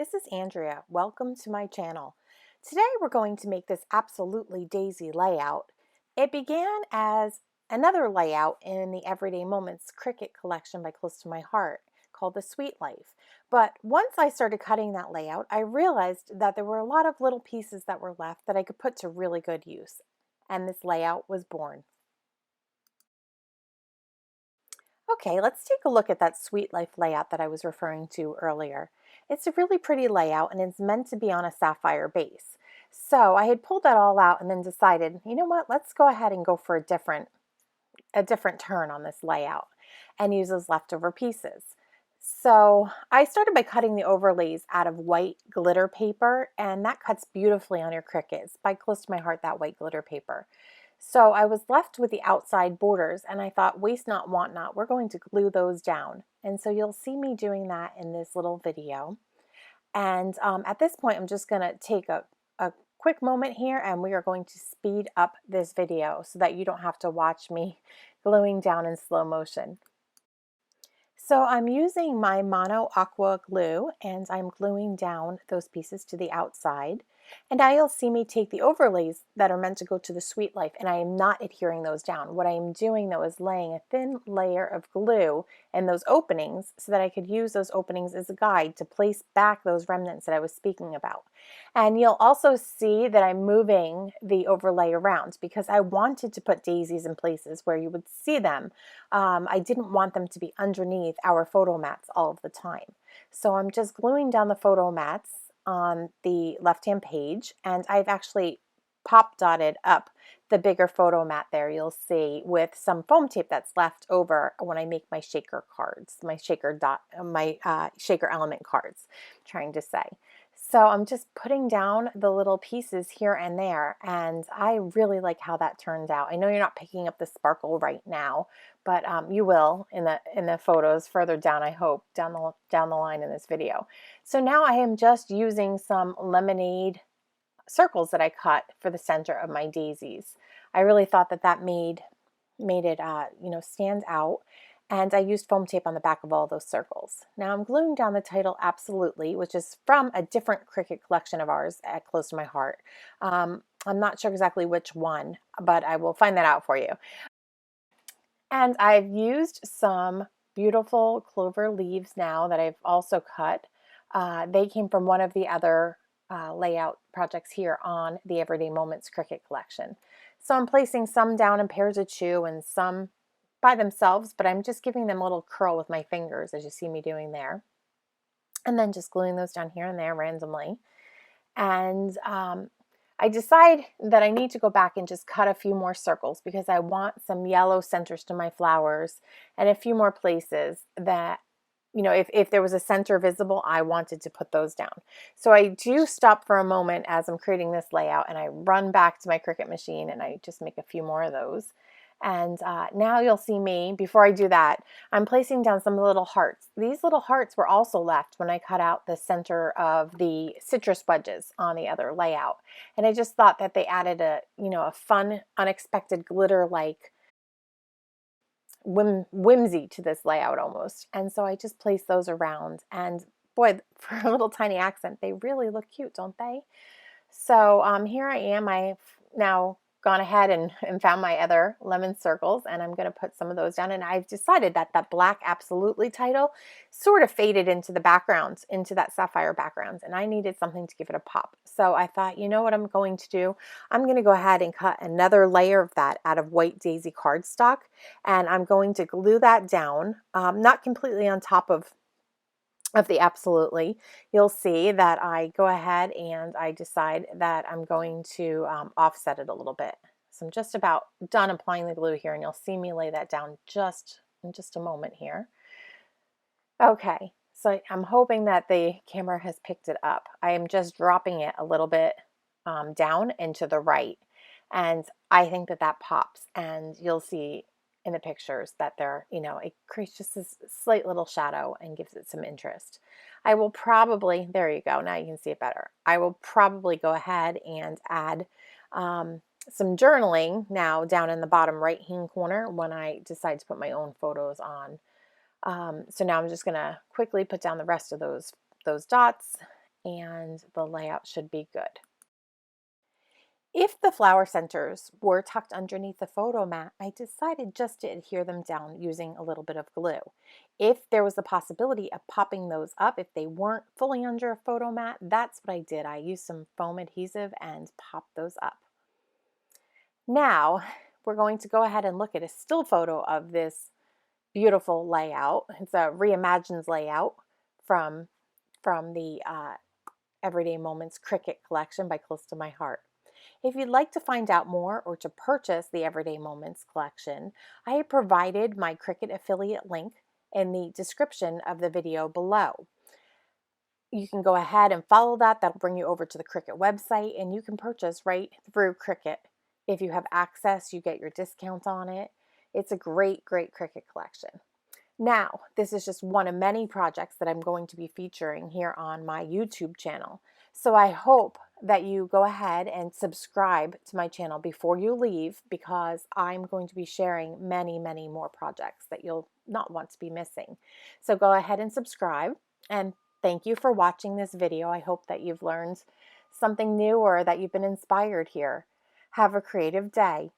this is Andrea. Welcome to my channel. Today we're going to make this absolutely daisy layout. It began as another layout in the Everyday Moments Cricut collection by Close to My Heart called The Sweet Life. But once I started cutting that layout, I realized that there were a lot of little pieces that were left that I could put to really good use. And this layout was born. Okay, let's take a look at that Sweet Life layout that I was referring to earlier. It's a really pretty layout and it's meant to be on a sapphire base. So I had pulled that all out and then decided, you know what, let's go ahead and go for a different turn on this layout and use those leftover pieces. So I started by cutting the overlays out of white glitter paper, and that cuts beautifully on your Cricuts. By Close to My Heart, that white glitter paper. So I was left with the outside borders, and I thought, waste not, want not, we're going to glue those down. And so you'll see me doing that in this little video. And at this point, I'm just going to take a quick moment here, and we are going to speed up this video so that you don't have to watch me gluing down in slow motion. So I'm using my Mono Aqua glue and I'm gluing down those pieces to the outside. And now you'll see me take the overlays that are meant to go to the Sweet Life, and I am not adhering those down. What I am doing though is laying a thin layer of glue in those openings so that I could use those openings as a guide to place back those remnants that I was speaking about. And you'll also see that I'm moving the overlay around because I wanted to put daisies in places where you would see them. I didn't want them to be underneath our photo mats all of the time. So I'm just gluing down the photo mats on the left-hand page, and I've actually pop dotted up the bigger photo mat there, you'll see, with some foam tape that's left over when I make my shaker cards, my shaker element cards, I'm trying to say. So I'm just putting down the little pieces here and there, and I really like how that turned out. I know you're not picking up the sparkle right now, but you will in the photos further down, I hope, down the line in this video. So now I am just using some lemonade circles that I cut for the center of my daisies. I really thought that made it stand out, and I used foam tape on the back of all those circles. Now I'm gluing down the title Absolutely, which is from a different Cricut collection of ours at Close to My Heart. I'm not sure exactly which one, but I will find that out for you. And I've used some beautiful clover leaves now that I've also cut. They came from one of the other layout projects here on the Everyday Moments Cricut collection. So I'm placing some down in pairs of two and some by themselves, but I'm just giving them a little curl with my fingers, as you see me doing there. And then just gluing those down here and there randomly. And I decide that I need to go back and just cut a few more circles because I want some yellow centers to my flowers and a few more places that, you know, if there was a center visible, I wanted to put those down. So I do stop for a moment as I'm creating this layout, and I run back to my Cricut machine and I just make a few more of those. And now you'll see me, before I do that, I'm placing down some little hearts. These little hearts were also left when I cut out the center of the citrus wedges on the other layout. And I just thought that they added a fun, unexpected glitter-like whimsy to this layout almost. And so I just placed those around, and boy, for a little tiny accent, they really look cute, don't they? So here I am. I've now gone ahead and found my other lemon circles, and I'm going to put some of those down. And I've decided that that black Absolutely title sort of faded into the background, into that sapphire background, and I needed something to give it a pop. So I thought, you know what I'm going to do? I'm going to go ahead and cut another layer of that out of white daisy cardstock, and I'm going to glue that down, not completely on top of the Absolutely. You'll see that I go ahead and I decide that I'm going to offset it a little bit. So I'm just about done applying the glue here, and you'll see me lay that down in just a moment here. Okay, so I'm hoping that the camera has picked it up. I am just dropping it a little bit down and to the right, and I think that pops, and you'll see in the pictures that it creates just this slight little shadow and gives it some interest. I will probably, there you go, now you can see it better. I will probably go ahead and add some journaling now down in the bottom right hand corner when I decide to put my own photos on. So now I'm just gonna quickly put down the rest of those dots, and the layout should be good. If the flower centers were tucked underneath the photo mat, I decided just to adhere them down using a little bit of glue. If there was a possibility of popping those up, if they weren't fully under a photo mat, that's what I did. I used some foam adhesive and popped those up. Now, we're going to go ahead and look at a still photo of this beautiful layout. It's a reimagined layout from the Everyday Moments Cricut collection by Close to My Heart. If you'd like to find out more or to purchase the Everyday Moments collection, I have provided my Cricut affiliate link in the description of the video below. You can go ahead and follow that. That'll bring you over to the Cricut website, and you can purchase right through Cricut. If you have access, you get your discount on it. It's a great, great Cricut collection. Now, this is just one of many projects that I'm going to be featuring here on my YouTube channel. So I hope that you go ahead and subscribe to my channel before you leave, because I'm going to be sharing many, many more projects that you'll not want to be missing. So go ahead and subscribe, and thank you for watching this video. I hope that you've learned something new or that you've been inspired here. Have a creative day.